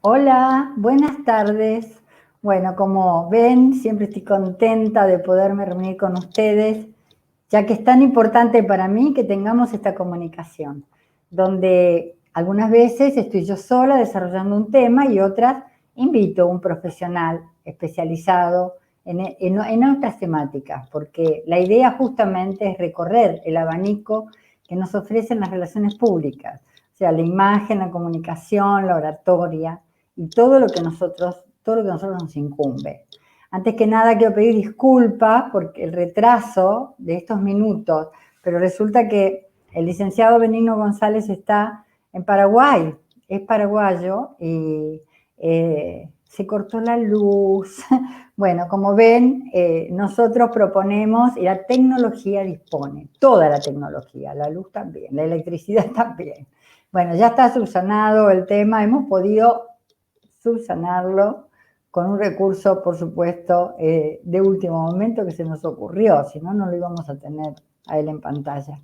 Hola, buenas tardes. Bueno, como ven, siempre estoy contenta de poderme reunir con ustedes, ya que es tan importante para mí que tengamos esta comunicación, donde algunas veces estoy yo sola desarrollando un tema y otras invito a un profesional especializado en otras temáticas, porque la idea justamente es recorrer el abanico que nos ofrecen las relaciones públicas, o sea, la imagen, la comunicación, la oratoria y todo lo que a nosotros nos incumbe. Antes que nada quiero pedir disculpas por el retraso de estos minutos, pero resulta que el licenciado Benigno González está en Paraguay, es paraguayo y se cortó la luz. Bueno, como ven, nosotros proponemos y la tecnología dispone, toda la tecnología, la luz también, la electricidad también. Bueno, ya está subsanado el tema, hemos podido subsanarlo con un recurso, por supuesto, de último momento que se nos ocurrió, si no, no lo íbamos a tener a él en pantalla.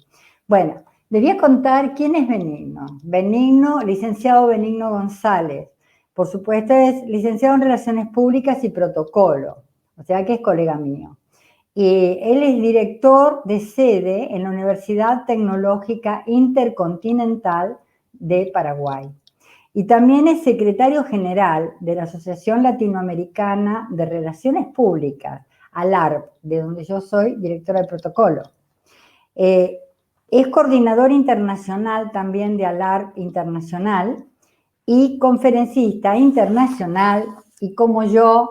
Bueno, les voy a contar quién es Benigno. Benigno, licenciado Benigno González. Por supuesto, es licenciado en Relaciones Públicas y Protocolo, o sea que es colega mío. Y él es director de sede en la Universidad Tecnológica Intercontinental de Paraguay. Y también es secretario general de la Asociación Latinoamericana de Relaciones Públicas, ALARP, de donde yo soy directora de protocolo. Es coordinador internacional también de ALARP Internacional y conferencista internacional, y como yo,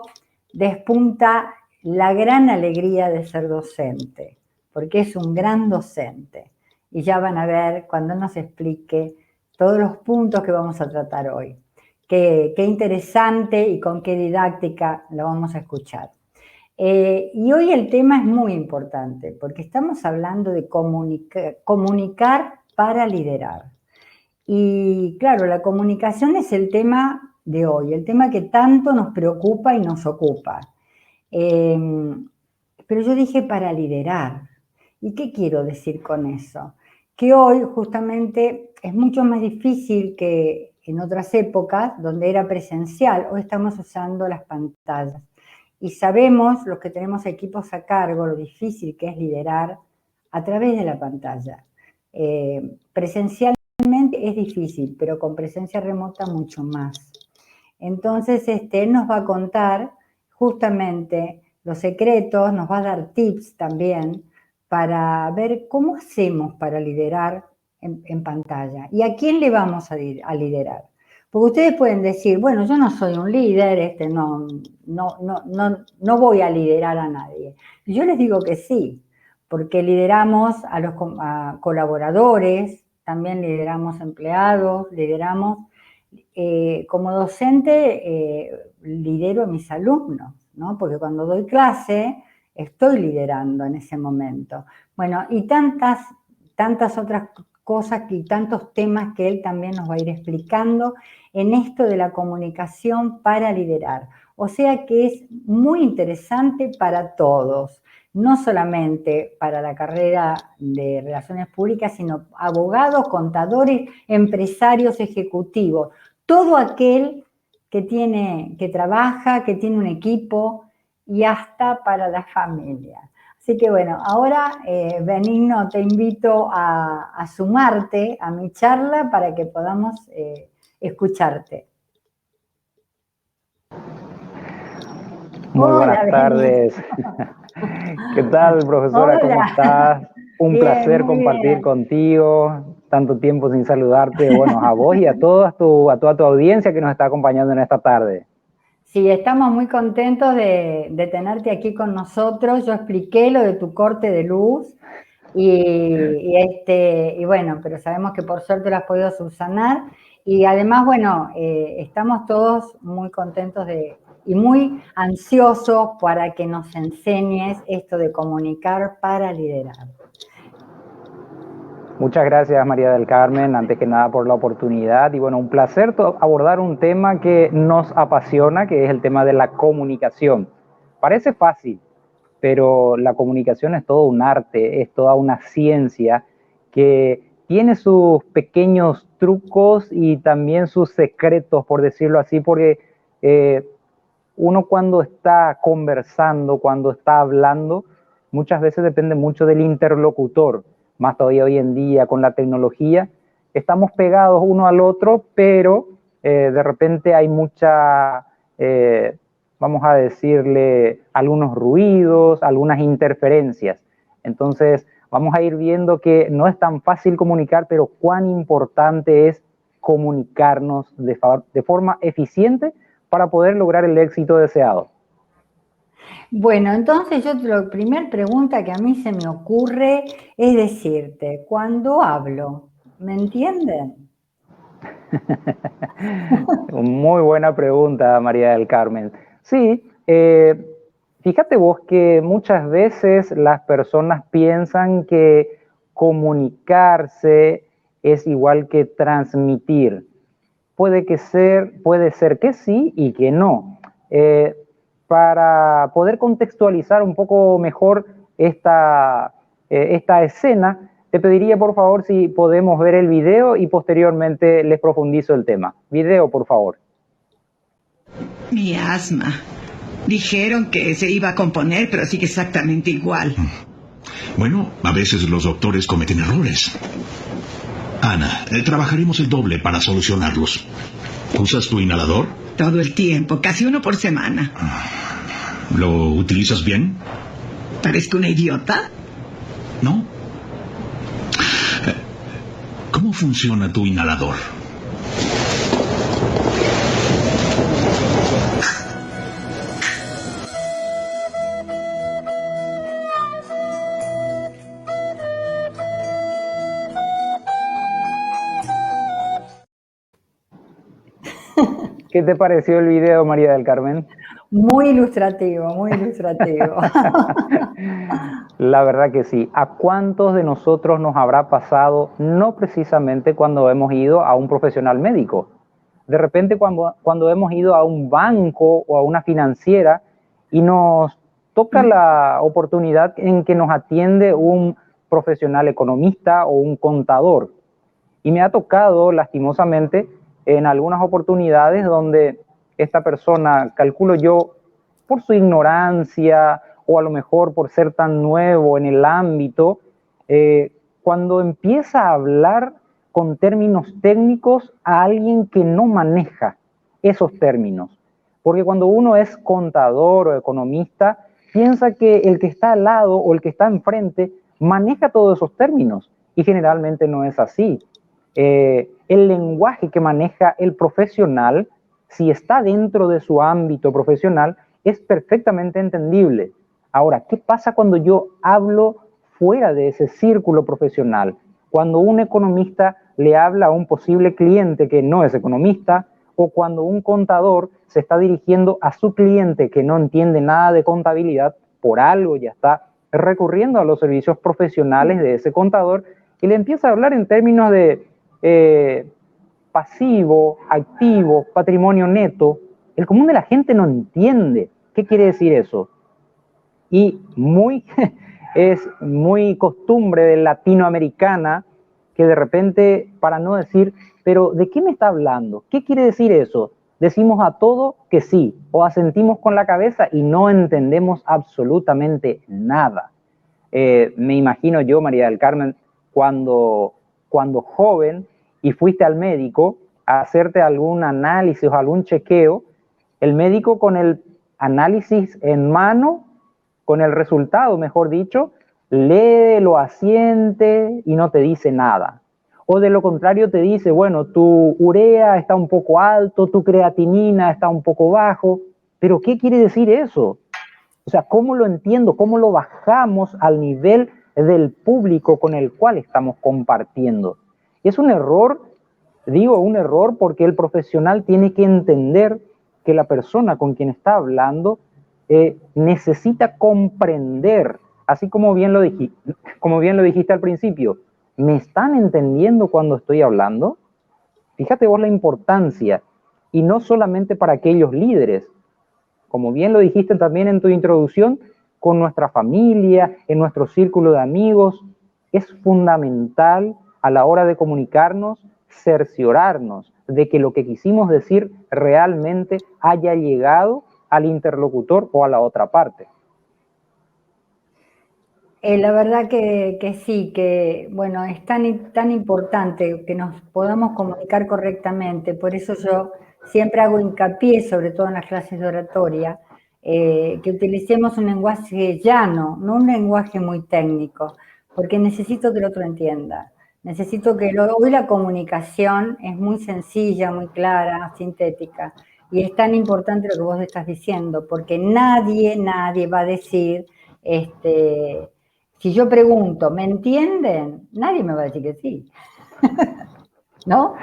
despunta la gran alegría de ser docente, porque es un gran docente. Y ya van a ver cuando nos explique todos los puntos que vamos a tratar hoy. Qué interesante y con qué didáctica lo vamos a escuchar. Y hoy el tema es muy importante, porque estamos hablando de comunicar para liderar. Y claro, la comunicación es el tema de hoy, el tema que tanto nos preocupa y nos ocupa. Pero yo dije para liderar. ¿Y qué quiero decir con eso? Que hoy justamente es mucho más difícil que en otras épocas donde era presencial. Hoy estamos usando las pantallas. Y sabemos, los que tenemos equipos a cargo, lo difícil que es liderar a través de la pantalla. Presencialmente es difícil, pero con presencia remota mucho más. Entonces, él nos va a contar justamente los secretos, nos va a dar tips también para ver cómo hacemos para liderar en pantalla y a quién le vamos a liderar. Porque ustedes pueden decir, bueno, yo no soy un líder, no voy a liderar a nadie. Y yo les digo que sí, porque lideramos a colaboradores, también lideramos empleados, lideramos como docente lidero a mis alumnos, ¿no? Porque cuando doy clase estoy liderando en ese momento. Bueno, y tantas otras cosas y tantos temas que él también nos va a ir explicando en esto de la comunicación para liderar. O sea que es muy interesante para todos, no solamente para la carrera de Relaciones Públicas, sino abogados, contadores, empresarios, ejecutivos, todo aquel que trabaja, que tiene un equipo y hasta para la familia. Así que bueno, ahora Benigno, te invito a sumarte a mi charla para que podamos escucharte. Muy Hola, buenas tardes. ¿Qué tal, profesora? ¿Cómo Hola. estás? Un Bien, placer muy compartir bien. contigo. Tanto tiempo sin saludarte. Bueno, a vos y a toda tu audiencia que nos está acompañando en esta tarde. Sí, estamos muy contentos de tenerte aquí con nosotros. Yo expliqué lo de tu corte de luz y bueno, pero sabemos que por suerte lo has podido subsanar. Y además, bueno, estamos todos muy contentos y muy ansiosos para que nos enseñes esto de comunicar para liderar. Muchas gracias, María del Carmen, antes que nada por la oportunidad. Y bueno, un placer abordar un tema que nos apasiona, que es el tema de la comunicación. Parece fácil, pero la comunicación es todo un arte, es toda una ciencia que tiene sus pequeños trucos y también sus secretos, por decirlo así, porque uno cuando está conversando, cuando está hablando, muchas veces depende mucho del interlocutor, más todavía hoy en día con la tecnología. Estamos pegados uno al otro, pero de repente hay mucha, vamos a decirle, algunos ruidos, algunas interferencias. Entonces, vamos a ir viendo que no es tan fácil comunicar, pero cuán importante es comunicarnos de forma eficiente para poder lograr el éxito deseado. Bueno, entonces la primera pregunta que a mí se me ocurre es decirte, cuando hablo, ¿me entienden? Muy buena pregunta, María del Carmen. Sí, fíjate vos que muchas veces las personas piensan que comunicarse es igual que transmitir. Puede ser que sí y que no. Para poder contextualizar un poco mejor esta escena, te pediría por favor si podemos ver el video y posteriormente les profundizo el tema. Video, por favor. Mi asma. Dijeron que se iba a componer, pero sigue exactamente igual. Bueno, a veces los doctores cometen errores. Ana, trabajaremos el doble para solucionarlos. ¿Usas tu inhalador? Todo el tiempo, casi uno por semana. ¿Lo utilizas bien? ¿Parezco una idiota? ¿No? ¿Cómo funciona tu inhalador? ¿Qué te pareció el video, María del Carmen? Muy ilustrativo, muy ilustrativo. La verdad que sí. ¿A cuántos de nosotros nos habrá pasado, no precisamente cuando hemos ido a un profesional médico? De repente cuando hemos ido a un banco o a una financiera y nos toca la oportunidad en que nos atiende un profesional economista o un contador. Y me ha tocado, lastimosamente, en algunas oportunidades donde esta persona, calculo yo, por su ignorancia o a lo mejor por ser tan nuevo en el ámbito, cuando empieza a hablar con términos técnicos a alguien que no maneja esos términos. Porque cuando uno es contador o economista, piensa que el que está al lado o el que está enfrente maneja todos esos términos y generalmente no es así. El lenguaje que maneja el profesional, si está dentro de su ámbito profesional, es perfectamente entendible. Ahora, ¿qué pasa cuando yo hablo fuera de ese círculo profesional? Cuando un economista le habla a un posible cliente que no es economista, o cuando un contador se está dirigiendo a su cliente que no entiende nada de contabilidad, por algo ya está recurriendo a los servicios profesionales de ese contador y le empieza a hablar en términos de pasivo, activo, patrimonio neto. El común de la gente no entiende qué quiere decir eso. Y es muy costumbre de latinoamericana que de repente, para no decir, pero ¿de qué me está hablando? ¿Qué quiere decir eso? Decimos a todo que sí, o asentimos con la cabeza y no entendemos absolutamente nada. Me imagino yo, María del Carmen, cuando joven y fuiste al médico a hacerte algún análisis o algún chequeo, el médico con el análisis en mano, con el resultado, mejor dicho, lee, lo asiente y no te dice nada. O de lo contrario te dice, bueno, tu urea está un poco alto, tu creatinina está un poco bajo, pero ¿qué quiere decir eso? O sea, ¿cómo lo entiendo? ¿Cómo lo bajamos al nivel del público con el cual estamos compartiendo? Es un error, digo un error porque el profesional tiene que entender que la persona con quien está hablando necesita comprender, así como bien lo dijiste al principio. ¿Me están entendiendo cuando estoy hablando? Fíjate vos la importancia, y no solamente para aquellos líderes, como bien lo dijiste también en tu introducción, con nuestra familia, en nuestro círculo de amigos, es fundamental a la hora de comunicarnos, cerciorarnos de que lo que quisimos decir realmente haya llegado al interlocutor o a la otra parte. La verdad que sí, que bueno, es tan importante que nos podamos comunicar correctamente, por eso yo siempre hago hincapié, sobre todo en las clases de oratoria, que utilicemos un lenguaje llano, no un lenguaje muy técnico, porque necesito que el otro entienda. Necesito que hoy la comunicación es muy sencilla, muy clara, sintética, y es tan importante lo que vos estás diciendo, porque nadie va a decir, si yo pregunto, ¿me entienden? Nadie me va a decir que sí. ¿No?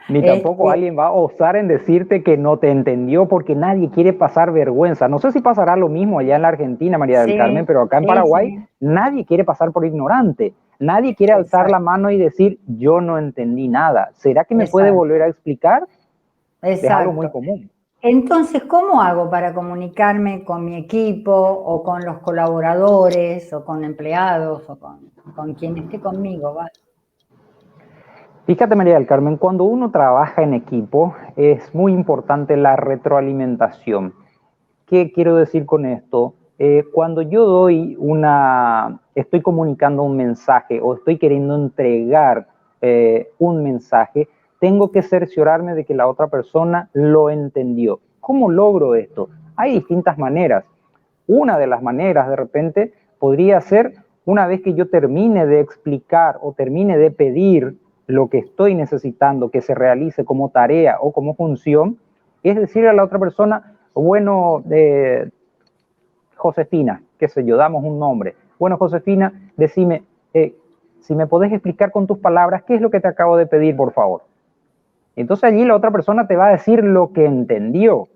Ni tampoco alguien va a osar en decirte que no te entendió, porque nadie quiere pasar vergüenza. No sé si pasará lo mismo allá en la Argentina, María del Carmen, pero acá en Paraguay nadie quiere pasar por ignorante. Nadie quiere alzar la mano y decir, yo no entendí nada. ¿Será que me puede volver a explicar? Es algo muy común. Entonces, ¿cómo hago para comunicarme con mi equipo o con los colaboradores o con empleados o con quien esté conmigo? ¿Vale? Fíjate, María del Carmen, cuando uno trabaja en equipo es muy importante la retroalimentación. ¿Qué quiero decir con esto? Cuando yo estoy comunicando un mensaje o estoy queriendo entregar un mensaje, tengo que cerciorarme de que la otra persona lo entendió. ¿Cómo logro esto? Hay distintas maneras. Una de las maneras, de repente, podría ser una vez que yo termine de explicar o termine de pedir lo que estoy necesitando que se realice como tarea o como función, es decirle a la otra persona, bueno, Josefina, qué sé yo, damos un nombre. Bueno, Josefina, decime, si me podés explicar con tus palabras qué es lo que te acabo de pedir, por favor. Entonces allí la otra persona te va a decir lo que entendió.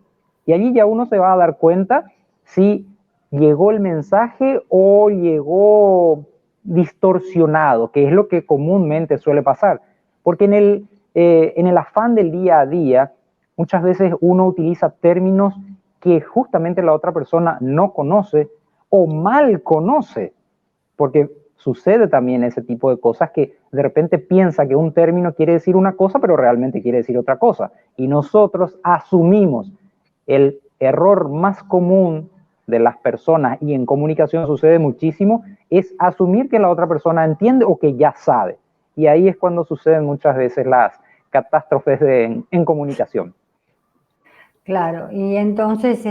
Y allí ya uno se va a dar cuenta si llegó el mensaje o llegó distorsionado, que es lo que comúnmente suele pasar. Porque en el afán del día a día, muchas veces uno utiliza términos que justamente la otra persona no conoce o mal conoce, porque sucede también ese tipo de cosas que de repente piensa que un término quiere decir una cosa, pero realmente quiere decir otra cosa. Y nosotros asumimos. El error más común de las personas, y en comunicación sucede muchísimo, es asumir que la otra persona entiende o que ya sabe. Y ahí es cuando suceden muchas veces las catástrofes en comunicación. Claro, y entonces,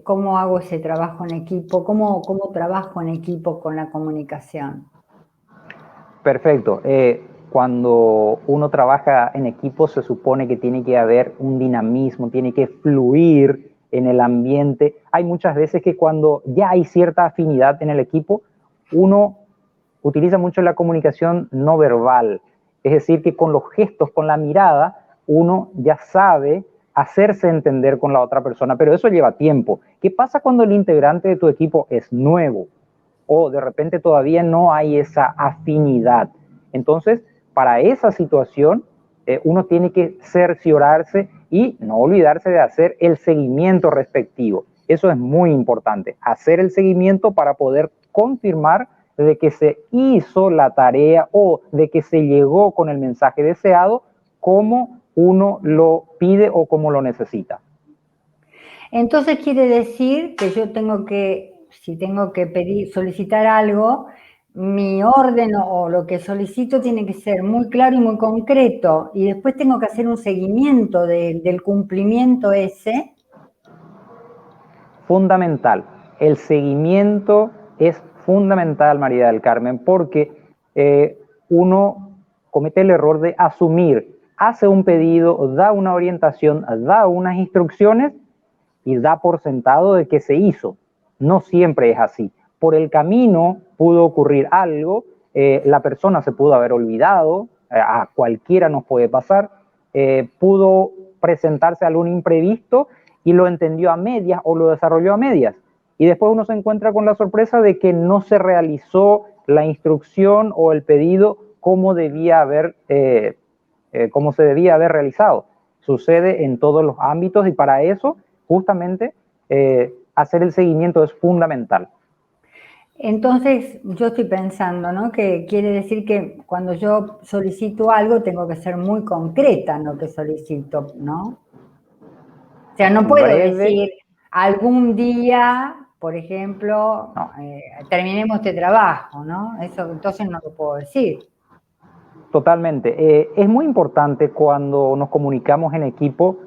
¿cómo hago ese trabajo en equipo? ¿Cómo trabajo en equipo con la comunicación? Perfecto. Cuando uno trabaja en equipo se supone que tiene que haber un dinamismo, tiene que fluir en el ambiente. Hay muchas veces que cuando ya hay cierta afinidad en el equipo, uno utiliza mucho la comunicación no verbal. Es decir, que con los gestos, con la mirada, uno ya sabe hacerse entender con la otra persona, pero eso lleva tiempo. ¿Qué pasa cuando el integrante de tu equipo es nuevo? O de repente todavía no hay esa afinidad. Entonces, para esa situación, uno tiene que cerciorarse y no olvidarse de hacer el seguimiento respectivo. Eso es muy importante, hacer el seguimiento para poder confirmar de que se hizo la tarea o de que se llegó con el mensaje deseado como uno lo pide o como lo necesita. Entonces quiere decir que yo tengo que, si tengo que solicitar algo, mi orden o lo que solicito tiene que ser muy claro y muy concreto, y después tengo que hacer un seguimiento del cumplimiento ese. Fundamental. El seguimiento es fundamental, María del Carmen, porque uno comete el error de asumir, hace un pedido, da una orientación, da unas instrucciones y da por sentado de que se hizo. No siempre es así. Por el camino pudo ocurrir algo, la persona se pudo haber olvidado, a cualquiera nos puede pasar, pudo presentarse algún imprevisto y lo entendió a medias o lo desarrolló a medias. Y después uno se encuentra con la sorpresa de que no se realizó la instrucción o el pedido como como se debía haber realizado. Sucede en todos los ámbitos y para eso justamente hacer el seguimiento es fundamental. Entonces, yo estoy pensando, ¿no? Que quiere decir que cuando yo solicito algo tengo que ser muy concreta en lo que solicito, ¿no? O sea, no puedo Breve, decir algún día, por ejemplo, no. terminemos este trabajo, ¿no? Eso entonces no lo puedo decir. Totalmente. Es muy importante cuando nos comunicamos en equipo,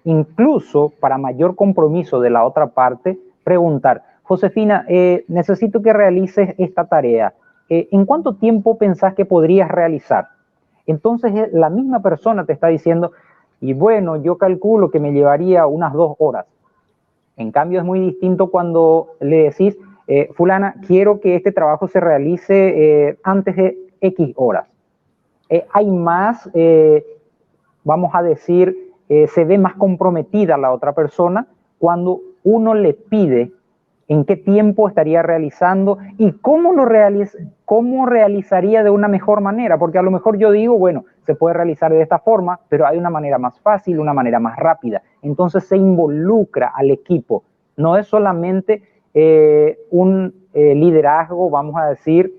incluso para mayor compromiso de la otra parte, preguntar, Josefina, necesito que realices esta tarea. ¿En cuánto tiempo pensás que podrías realizar? Entonces la misma persona te está diciendo, y bueno, yo calculo que me llevaría unas 2 horas. En cambio es muy distinto cuando le decís, fulana, quiero que este trabajo se realice antes de X horas. Hay más, vamos a decir, se ve más comprometida la otra persona cuando uno le pide en qué tiempo estaría realizando y cómo cómo realizaría de una mejor manera, porque a lo mejor yo digo, bueno, se puede realizar de esta forma, pero hay una manera más fácil, una manera más rápida. Entonces se involucra al equipo. No es solamente un liderazgo, vamos a decir,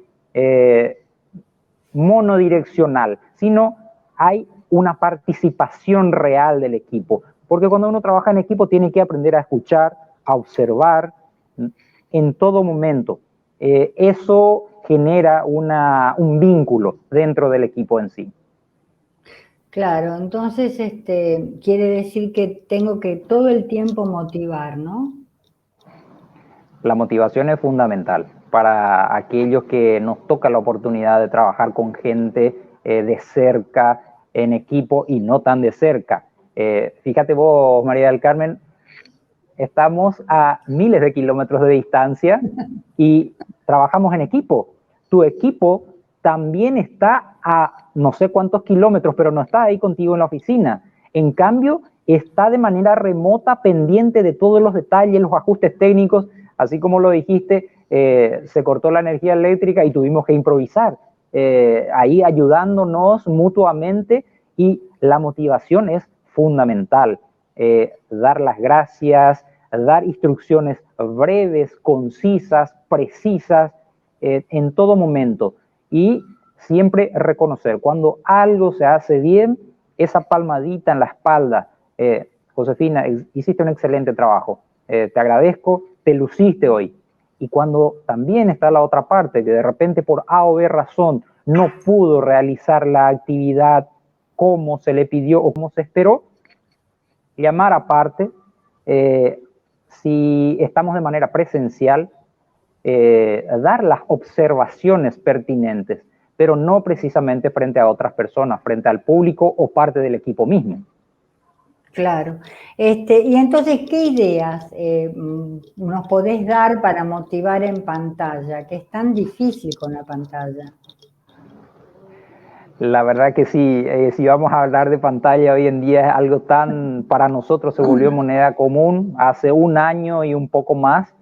monodireccional, sino hay una participación real del equipo. Porque cuando uno trabaja en equipo tiene que aprender a escuchar, a observar en todo momento. Eso genera un vínculo dentro del equipo en sí. Claro, entonces quiere decir que tengo que todo el tiempo motivar, ¿no? La motivación es fundamental para aquellos que nos toca la oportunidad de trabajar con gente de cerca, en equipo y no tan de cerca. Fíjate vos, María del Carmen, estamos a miles de kilómetros de distancia y trabajamos en equipo. Tu equipo también está a no sé cuántos kilómetros, pero no está ahí contigo en la oficina. En cambio, está de manera remota, pendiente de todos los detalles, los ajustes técnicos. Así como lo dijiste, se cortó la energía eléctrica y tuvimos que improvisar, ahí ayudándonos mutuamente, y la motivación es fundamental. Dar las gracias, dar instrucciones breves, concisas, precisas, en todo momento, y siempre reconocer cuando algo se hace bien, esa palmadita en la espalda. Josefina, hiciste un excelente trabajo, te agradezco, te luciste hoy. Y cuando también está la otra parte, que de repente por A o B razón no pudo realizar la actividad como se le pidió o como se esperó, llamar aparte, si estamos de manera presencial, dar las observaciones pertinentes, pero no precisamente frente a otras personas, frente al público o parte del equipo mismo. Claro. Y entonces, ¿qué ideas nos podés dar para motivar en pantalla? Que es tan difícil con la pantalla. La verdad que sí, si vamos a hablar de pantalla hoy en día es algo tan, para nosotros se volvió moneda común. Hace un año y un poco más,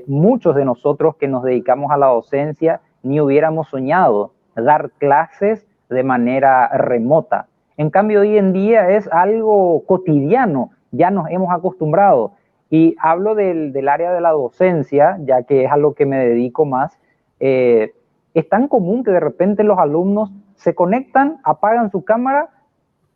muchos de nosotros que nos dedicamos a la docencia ni hubiéramos soñado dar clases de manera remota. En cambio, hoy en día es algo cotidiano, ya nos hemos acostumbrado. Y hablo del área de la docencia, ya que es a lo que me dedico más. Es tan común que de repente los alumnos se conectan, apagan su cámara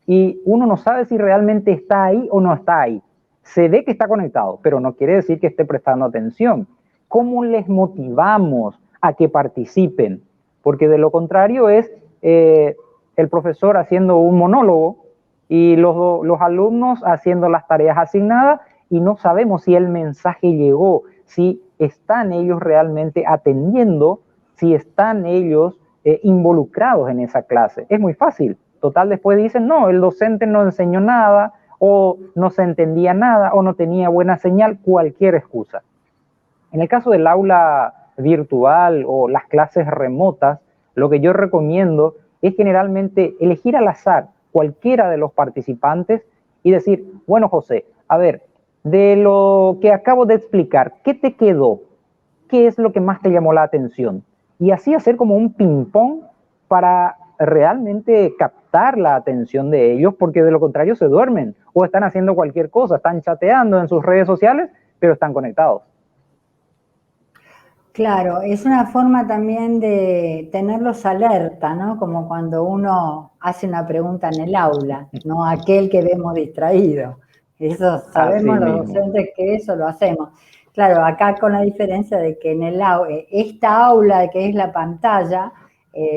y uno no sabe si realmente está ahí o no está ahí. Se ve que está conectado, pero no quiere decir que esté prestando atención. ¿Cómo les motivamos a que participen? Porque de lo contrario es el profesor haciendo un monólogo y los alumnos haciendo las tareas asignadas, y no sabemos si el mensaje llegó, si están ellos realmente atendiendo, si están ellos involucrados en esa clase. Es muy fácil. Total, después dicen, no, el docente no enseñó nada, o no se entendía nada, o no tenía buena señal, cualquier excusa. En el caso del aula virtual o las clases remotas, lo que yo recomiendo es generalmente elegir al azar cualquiera de los participantes y decir, bueno, José, a ver, de lo que acabo de explicar, ¿qué te quedó? ¿Qué es lo que más te llamó la atención? Y así hacer como un ping-pong para realmente captar la atención de ellos, porque de lo contrario se duermen o están haciendo cualquier cosa, están chateando en sus redes sociales, pero están conectados. Claro, es una forma también de tenerlos alerta, ¿no? Como cuando uno hace una pregunta en el aula, no aquel que vemos distraído. Eso Así sabemos los mismo. docentes que eso lo hacemos. Claro, acá con la diferencia de que en esta aula que es la pantalla,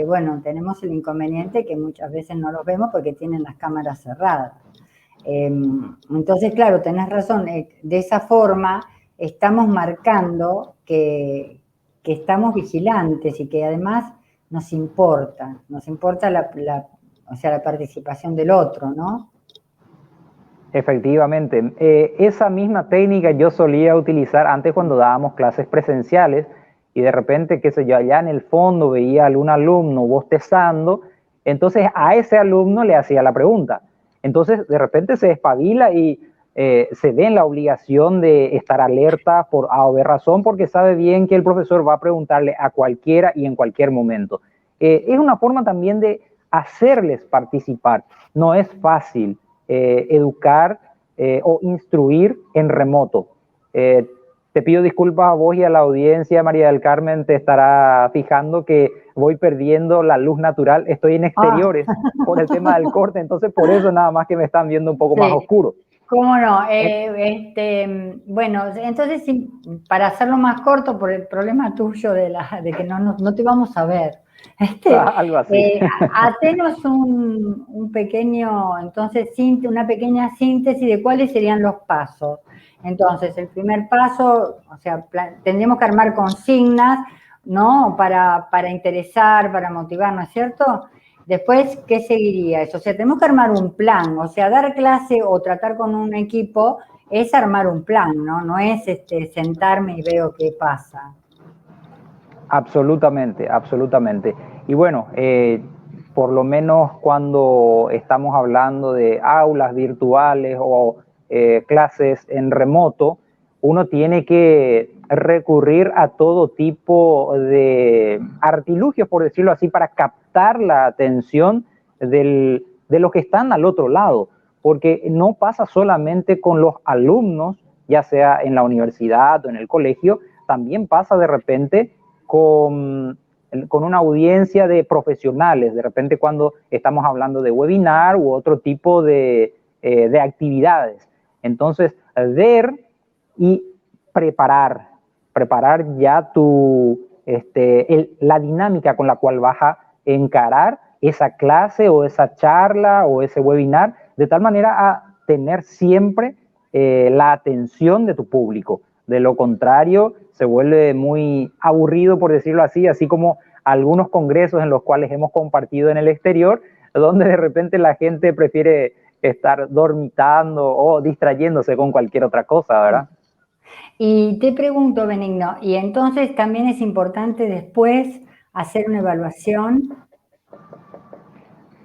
bueno, tenemos el inconveniente que muchas veces no los vemos porque tienen las cámaras cerradas. Entonces, claro, tenés razón, de esa forma estamos marcando que estamos vigilantes y que además nos importa o sea, la participación del otro, ¿no? Efectivamente, esa misma técnica yo solía utilizar antes cuando dábamos clases presenciales y de repente, qué sé yo, allá en el fondo veía a algún alumno bostezando, entonces a ese alumno le hacía la pregunta. Entonces de repente se espabila y se ve en la obligación de estar alerta por A o B razón porque sabe bien que el profesor va a preguntarle a cualquiera y en cualquier momento. Es una forma también de hacerles participar. No es fácil educar o instruir en remoto. Te pido disculpas a vos y a la audiencia, María del Carmen, te estará fijando que voy perdiendo la luz natural, estoy en Ah, exteriores por el tema del corte, entonces por eso nada más que me están viendo un poco más sí, oscuro. cómo no. Eh, Bueno, entonces para hacerlo más corto, por el problema tuyo de que no te vamos a ver, algo así. hacenos un pequeño, entonces, una pequeña síntesis de cuáles serían los pasos. Entonces, el primer paso, o sea, tendríamos que armar consignas, ¿no? Para interesar, para motivar, ¿no es cierto? Después, ¿qué seguiría eso? O sea, tenemos que armar un plan, o sea, dar clase o tratar con un equipo es armar un plan, ¿no? No es sentarme y veo qué pasa. Absolutamente, absolutamente. Y bueno, por lo menos cuando estamos hablando de aulas virtuales o clases en remoto, uno tiene que recurrir a todo tipo de artilugios, por decirlo así, para captar la atención de los que están al otro lado, porque no pasa solamente con los alumnos, ya sea en la universidad o en el colegio, también pasa de repente con una audiencia de profesionales, de repente cuando estamos hablando de webinar u otro tipo de actividades. Entonces, ver y preparar ya la dinámica con la cual vas a encarar esa clase o esa charla o ese webinar, de tal manera a tener siempre la atención de tu público. De lo contrario, se vuelve muy aburrido, por decirlo así, así como algunos congresos en los cuales hemos compartido en el exterior, donde de repente la gente prefiere estar dormitando o distrayéndose con cualquier otra cosa, ¿verdad? Y te pregunto, Benigno, y entonces también es importante después hacer una evaluación.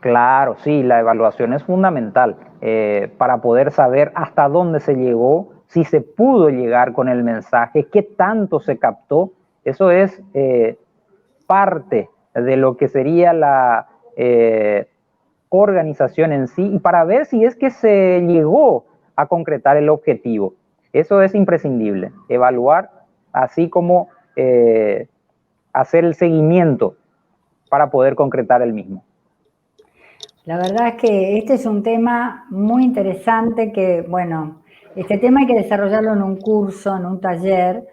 Claro, sí, la evaluación es fundamental para poder saber hasta dónde se llegó, si se pudo llegar con el mensaje, qué tanto se captó. Eso es parte de lo que sería la organización en sí y para ver si es que se llegó a concretar el objetivo. Eso es imprescindible, evaluar, así como hacer el seguimiento para poder concretar el mismo. La verdad es que este es un tema muy interesante que, bueno, este tema hay que desarrollarlo en un curso, en un taller.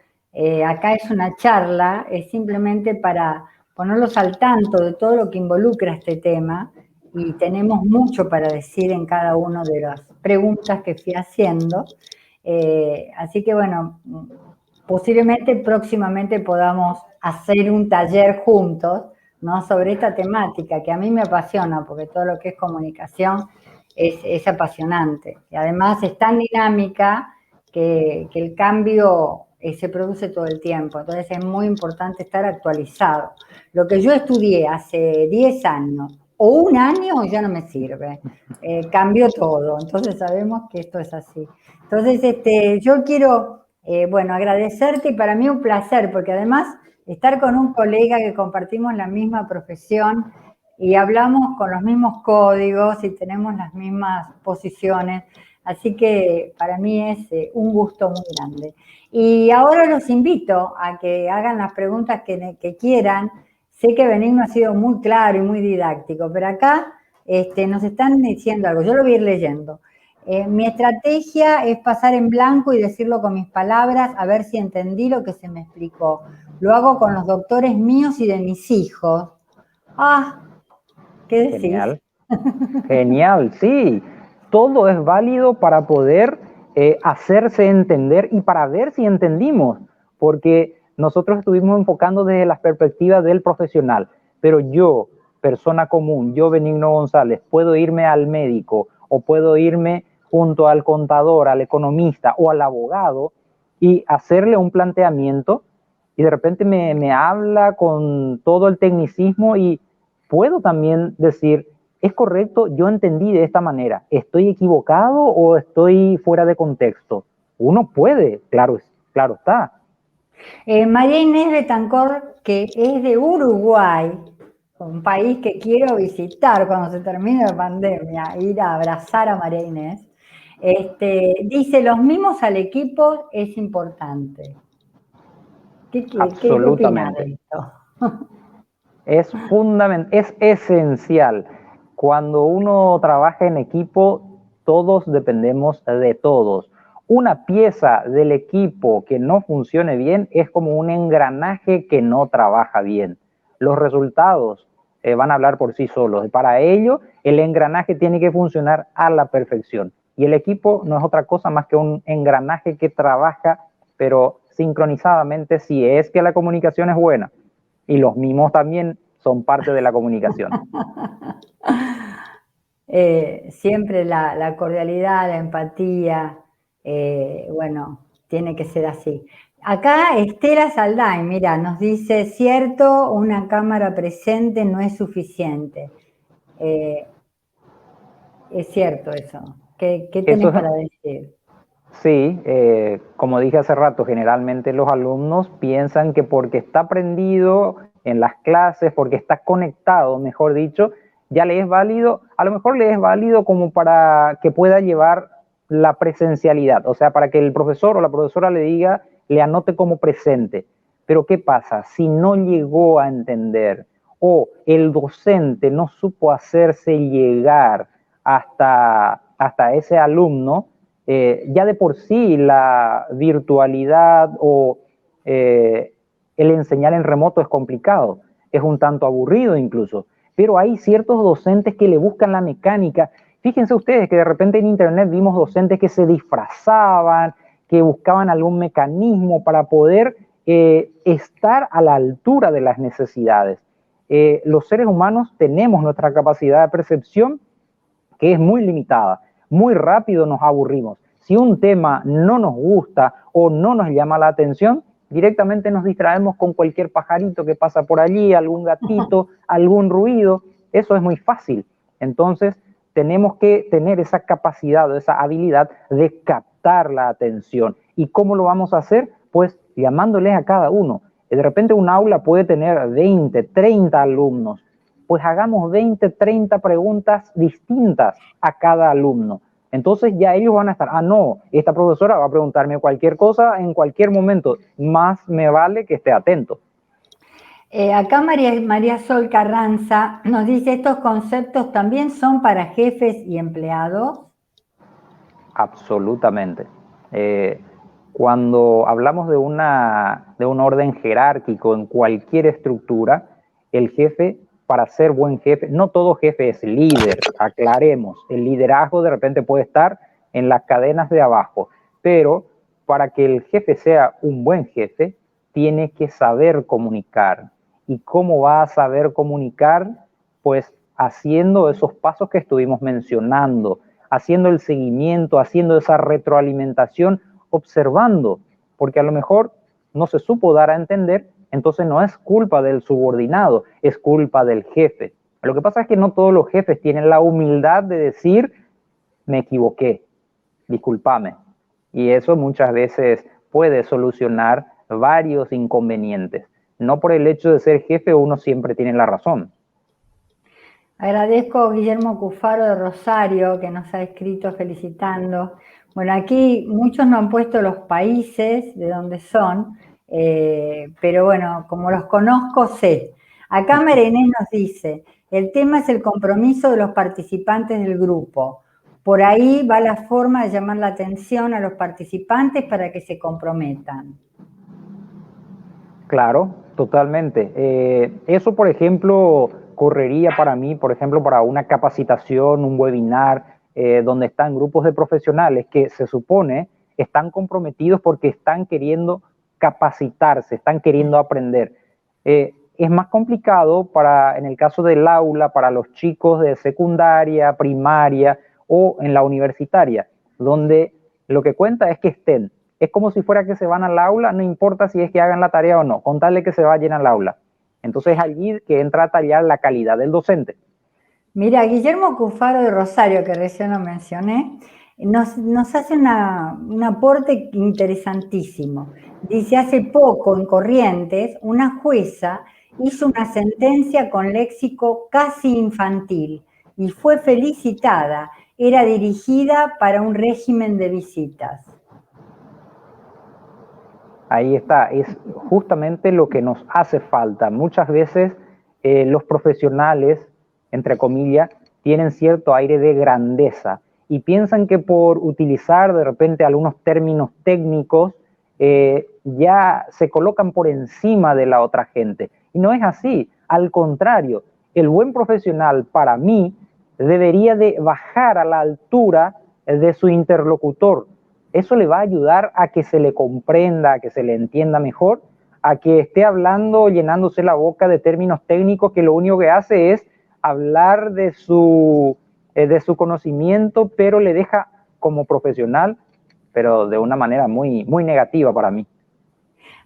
Acá es una charla, es simplemente para ponerlos al tanto de todo lo que involucra este tema y tenemos mucho para decir en cada una de las preguntas que fui haciendo. Así que, bueno, posiblemente próximamente podamos hacer un taller juntos, ¿no? Sobre esta temática que a mí me apasiona, porque todo lo que es comunicación es apasionante. Y además es tan dinámica que el cambio se produce todo el tiempo. Entonces es muy importante estar actualizado. Lo que yo estudié hace 10 años o un año ya no me sirve. Cambió todo. Entonces sabemos que esto es así. Entonces yo quiero, bueno, agradecerte y para mí un placer, porque además estar con un colega que compartimos la misma profesión y hablamos con los mismos códigos y tenemos las mismas posiciones. Así que para mí es un gusto muy grande. Y ahora los invito a que hagan las preguntas que quieran. Sé que Benigno ha sido muy claro y muy didáctico, pero acá nos están diciendo algo, yo lo voy a ir leyendo. Mi estrategia es pasar en blanco y decirlo con mis palabras, a ver si entendí lo que se me explicó. Lo hago con los doctores míos y de mis hijos. Ah, ¿qué decís? Genial. Genial, sí. Todo es válido para poder hacerse entender y para ver si entendimos, porque nosotros estuvimos enfocando desde las perspectivas del profesional, pero yo, persona común, yo Benigno González, puedo irme al médico o puedo irme junto al contador, al economista o al abogado y hacerle un planteamiento y de repente me habla con todo el tecnicismo y puedo también decir, ¿es correcto? Yo entendí de esta manera. ¿Estoy equivocado o estoy fuera de contexto? Uno puede, claro está. María Inés Betancor, que es de Uruguay, un país que quiero visitar cuando se termine la pandemia, ir a abrazar a María Inés, dice, los mimos al equipo es importante. ¿Qué opina de esto? Es fundamental, es esencial. Cuando uno trabaja en equipo, todos dependemos de todos. Una pieza del equipo que no funcione bien es como un engranaje que no trabaja bien. Los resultados van a hablar por sí solos. Para ello, el engranaje tiene que funcionar a la perfección. Y el equipo no es otra cosa más que un engranaje que trabaja, pero sincronizadamente, si es que la comunicación es buena. Y los mimos también son parte de la comunicación. Siempre la cordialidad, la empatía, bueno, tiene que ser así. Acá Estela Saldain, mira, nos dice, cierto, una cámara presente no es suficiente. Es cierto eso. ¿Qué tenés para decir? Sí, como dije hace rato, generalmente los alumnos piensan que porque está prendido en las clases, porque está conectado, mejor dicho, ya le es válido, a lo mejor le es válido como para que pueda llevar la presencialidad, o sea, para que el profesor o la profesora le diga, le anote como presente. Pero ¿qué pasa? Si no llegó a entender o el docente no supo hacerse llegar hasta ese alumno, ya de por sí la virtualidad o el enseñar en remoto es complicado, es un tanto aburrido incluso, pero hay ciertos docentes que le buscan la mecánica. Fíjense ustedes que de repente en internet vimos docentes que se disfrazaban, que buscaban algún mecanismo para poder estar a la altura de las necesidades. Los seres humanos tenemos nuestra capacidad de percepción que es muy limitada. Muy rápido nos aburrimos. Si un tema no nos gusta o no nos llama la atención, directamente nos distraemos con cualquier pajarito que pasa por allí, algún gatito, algún ruido. Eso es muy fácil. Entonces, tenemos que tener esa capacidad o esa habilidad de captar la atención. ¿Y cómo lo vamos a hacer? Pues llamándoles a cada uno. De repente un aula puede tener 20, 30 alumnos. Pues hagamos 20, 30 preguntas distintas a cada alumno. Entonces ya ellos van a estar, no, esta profesora va a preguntarme cualquier cosa en cualquier momento, más me vale que esté atento. Acá María Sol Carranza nos dice, ¿estos conceptos también son para jefes y empleados? Absolutamente. Cuando hablamos de un orden jerárquico en cualquier estructura, el jefe, para ser buen jefe, no todo jefe es líder, aclaremos, el liderazgo de repente puede estar en las cadenas de abajo, pero para que el jefe sea un buen jefe, tiene que saber comunicar. ¿Y cómo va a saber comunicar? Pues haciendo esos pasos que estuvimos mencionando, haciendo el seguimiento, haciendo esa retroalimentación, observando, porque a lo mejor no se supo dar a entender, entonces no es culpa del subordinado, es culpa del jefe. Lo que pasa es que no todos los jefes tienen la humildad de decir, me equivoqué, discúlpame. Y eso muchas veces puede solucionar varios inconvenientes. No por el hecho de ser jefe uno siempre tiene la razón. Agradezco a Guillermo Cufaro de Rosario, que nos ha escrito felicitando. Bueno, aquí muchos no han puesto los países de donde son, pero bueno, como los conozco, sé. Acá Marenés nos dice, el tema es el compromiso de los participantes del grupo. Por ahí va la forma de llamar la atención a los participantes para que se comprometan. Claro, totalmente. Eso, por ejemplo, correría para mí, por ejemplo, para una capacitación, un webinar, donde están grupos de profesionales que se supone están comprometidos porque están queriendo capacitarse, están queriendo aprender. Es más complicado en el caso del aula, para los chicos de secundaria, primaria o en la universitaria, donde lo que cuenta es que estén. Es como si fuera que se van al aula, no importa si es que hagan la tarea o no, con tal de que se vayan al aula. Entonces allí que entra a tallar la calidad del docente. Mira, Guillermo Cufaro de Rosario, que recién lo mencioné, nos hace un aporte interesantísimo. Dice, hace poco en Corrientes, una jueza hizo una sentencia con léxico casi infantil y fue felicitada. Era dirigida para un régimen de visitas. Ahí está, es justamente lo que nos hace falta. Muchas veces los profesionales, entre comillas, tienen cierto aire de grandeza y piensan que por utilizar de repente algunos términos técnicos ya se colocan por encima de la otra gente. Y no es así, al contrario, el buen profesional para mí debería de bajar a la altura de su interlocutor. Eso le va a ayudar a que se le comprenda, a que se le entienda mejor, a que esté hablando, llenándose la boca de términos técnicos que lo único que hace es hablar de su conocimiento, pero le deja como profesional, pero de una manera muy, muy negativa para mí.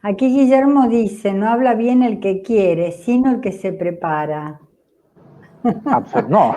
Aquí Guillermo dice, no habla bien el que quiere, sino el que se prepara. No,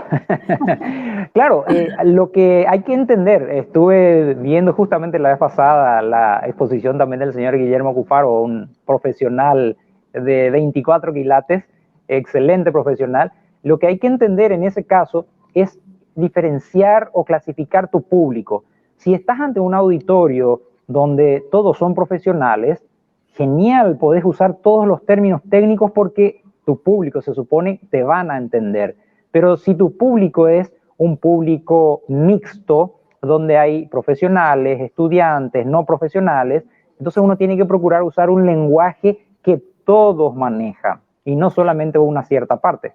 claro, lo que hay que entender, estuve viendo justamente la vez pasada la exposición también del señor Guillermo Cufaro, un profesional de 24 quilates, excelente profesional. Lo que hay que entender en ese caso es diferenciar o clasificar tu público. Si estás ante un auditorio donde todos son profesionales, genial, podés usar todos los términos técnicos porque tu público se supone te van a entender. Pero si tu público es un público mixto, donde hay profesionales, estudiantes, no profesionales, entonces uno tiene que procurar usar un lenguaje que todos manejan y no solamente una cierta parte.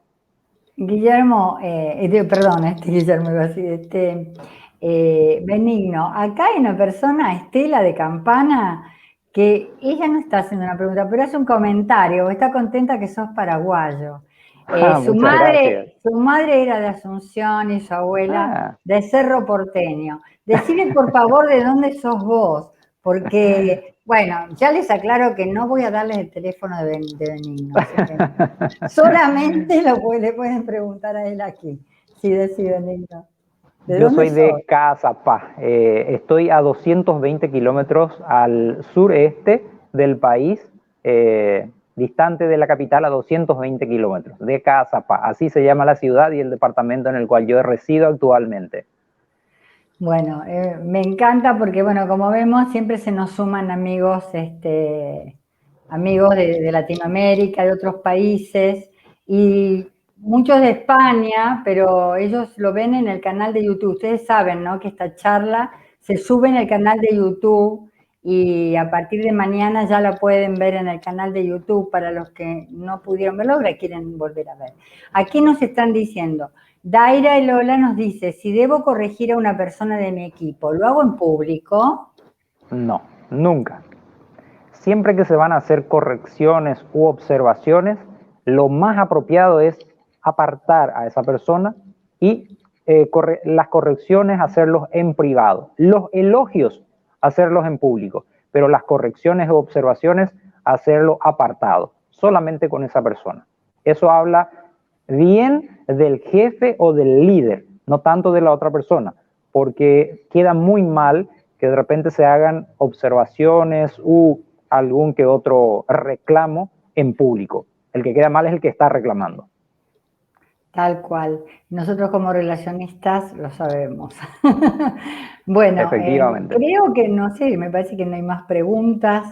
Guillermo, perdón, Guillermo iba a decir, Benigno, acá hay una persona, Estela de Campana, que ella no está haciendo una pregunta, pero hace un comentario, está contenta que sos paraguayo. Su madre era de Asunción y su abuela de Cerro Porteño. Decime por favor de dónde sos vos, porque, bueno, ya les aclaro que no voy a darles el teléfono de Benigno, solamente le pueden preguntar a él aquí, si decide Benigno. Yo soy de Caazapá, estoy a 220 kilómetros al sureste del país, distante de la capital a 220 kilómetros, de Caazapá. Así se llama la ciudad y el departamento en el cual yo resido actualmente. Bueno, me encanta porque, bueno, como vemos, siempre se nos suman amigos, amigos de Latinoamérica, de otros países, y muchos de España, pero ellos lo ven en el canal de YouTube. Ustedes saben, ¿no?, que esta charla se sube en el canal de YouTube y a partir de mañana ya la pueden ver en el canal de YouTube para los que no pudieron verlo o la quieren volver a ver. Aquí nos están diciendo, Daira Elola nos dice, si debo corregir a una persona de mi equipo, ¿lo hago en público? No, nunca. Siempre que se van a hacer correcciones u observaciones, lo más apropiado es apartar a esa persona y las correcciones hacerlos en privado. Los elogios hacerlos en público, pero las correcciones o observaciones hacerlo apartado, solamente con esa persona. Eso habla bien del jefe o del líder, no tanto de la otra persona, porque queda muy mal que de repente se hagan observaciones u algún que otro reclamo en público. El que queda mal es el que está reclamando. Tal cual. Nosotros como relacionistas lo sabemos. Bueno, Efectivamente. creo que, no sé, me parece que no hay más preguntas.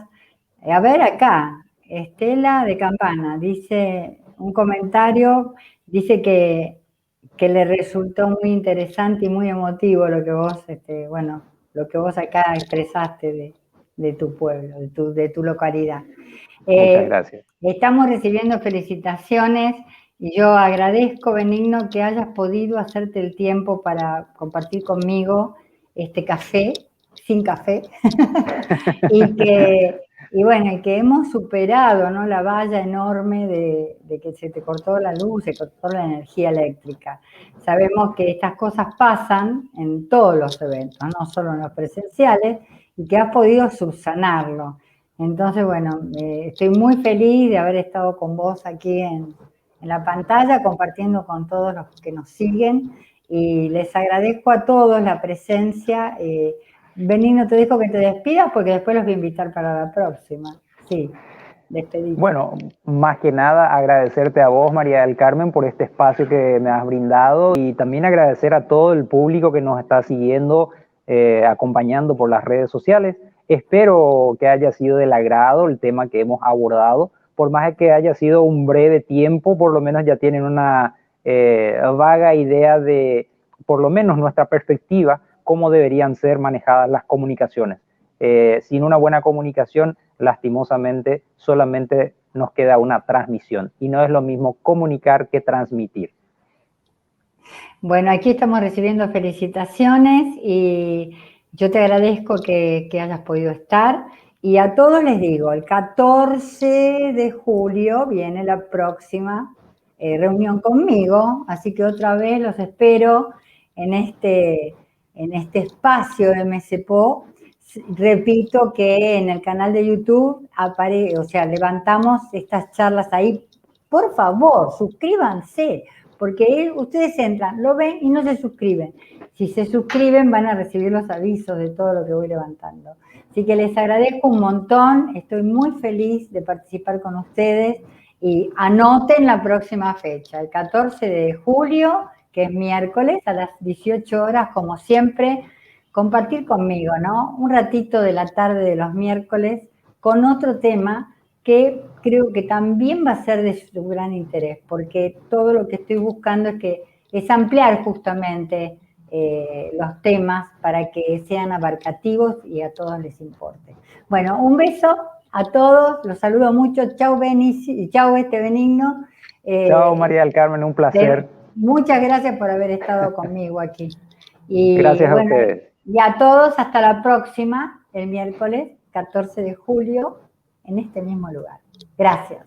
A ver acá, Estela de Campana dice un comentario, dice que le resultó muy interesante y muy emotivo lo que vos, bueno, lo que vos acá expresaste de tu pueblo, de tu localidad. Muchas gracias. Estamos recibiendo felicitaciones y yo agradezco, Benigno, que hayas podido hacerte el tiempo para compartir conmigo este café, sin café, y bueno, y que hemos superado, ¿no?, la valla enorme de que se te cortó la luz, se cortó la energía eléctrica. Sabemos que estas cosas pasan en todos los eventos, no solo en los presenciales, y que has podido subsanarlo. Entonces, bueno, estoy muy feliz de haber estado con vos aquí en la pantalla, compartiendo con todos los que nos siguen, y les agradezco a todos la presencia. Benigno, te dejo que te despidas porque después los voy a invitar para la próxima. Sí, despedite. Bueno, más que nada agradecerte a vos, María del Carmen, por este espacio que me has brindado y también agradecer a todo el público que nos está siguiendo, acompañando por las redes sociales. Espero que haya sido del agrado el tema que hemos abordado, por más que haya sido un breve tiempo, por lo menos ya tienen una vaga idea de, por lo menos nuestra perspectiva, cómo deberían ser manejadas las comunicaciones. Sin una buena comunicación, lastimosamente, solamente nos queda una transmisión y no es lo mismo comunicar que transmitir. Bueno, aquí estamos recibiendo felicitaciones y yo te agradezco que hayas podido estar. Y a todos les digo, el 14 de julio viene la próxima reunión conmigo, así que otra vez los espero en este espacio de MSPO. Repito que en el canal de YouTube levantamos estas charlas ahí. Por favor, suscríbanse, porque ustedes entran, lo ven y no se suscriben. Si se suscriben van a recibir los avisos de todo lo que voy levantando. Así que les agradezco un montón, estoy muy feliz de participar con ustedes y anoten la próxima fecha, el 14 de julio, que es miércoles, a las 18 horas, como siempre, compartir conmigo, ¿no?, un ratito de la tarde de los miércoles con otro tema que creo que también va a ser de su gran interés, porque todo lo que estoy buscando es ampliar justamente los temas para que sean abarcativos y a todos les importe. Bueno, un beso a todos, los saludo mucho. Chau, Benigno. Chao, María del Carmen, un placer. Muchas gracias por haber estado conmigo aquí. Y gracias a bueno, ustedes. y a todos, hasta la próxima, el miércoles 14 de julio, en este mismo lugar. Gracias.